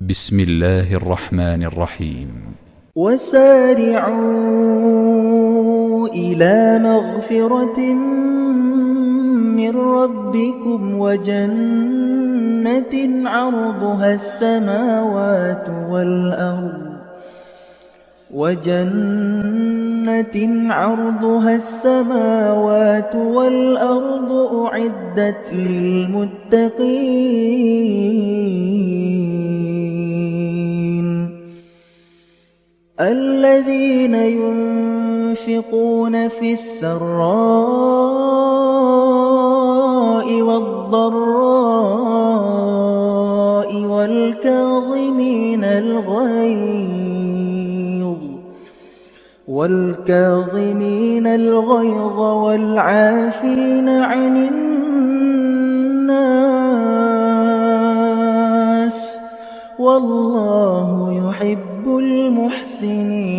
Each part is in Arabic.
بسم الله الرحمن الرحيم. وسارعوا إلى مغفرة من ربكم وجنة عرضها السماوات والأرض أعدت للمتقين الذين ينفقون في السراء والضراء والكاظمين الغيظ والعافين عن الناس والله يحب المحسنين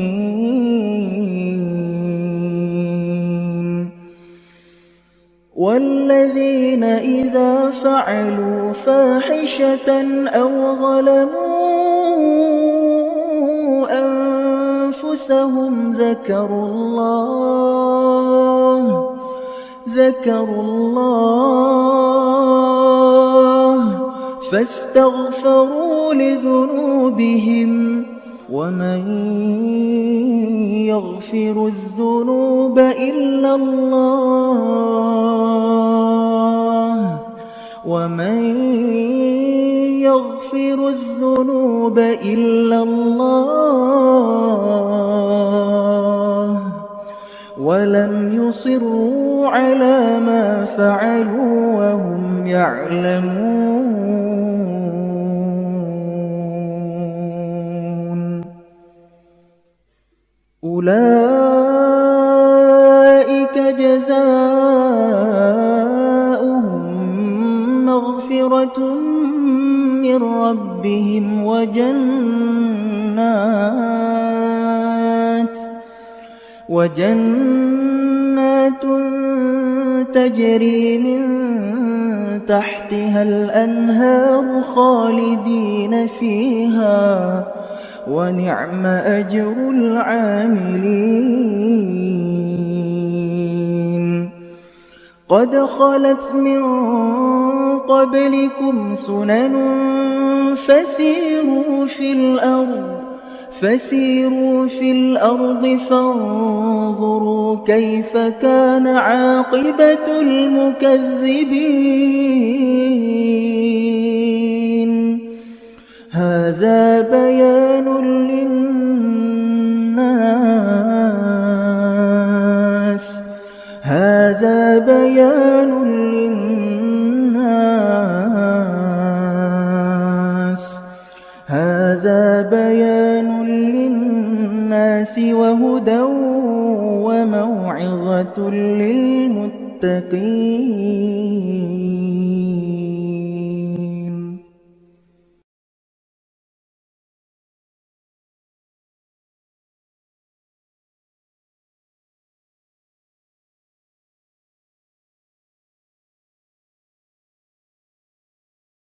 والذين إذا فعلوا فاحشة أو ظلموا أنفسهم ذكروا الله فاستغفروا لذنوبهم ومن يغفر الذنوب إلا الله ولم يصروا على ما فعلوا وهم يعلمون أولئك جزاؤهم مغفرة من ربهم وجنات تجري من تحتها الأنهار خالدين فيها ونعم أجر العاملين قد خلت من قبلكم سنن فسيروا في الأرض فانظروا كيف كان عاقبة المكذبين هذا بيان للناس وهدى وموعظة للمتقين.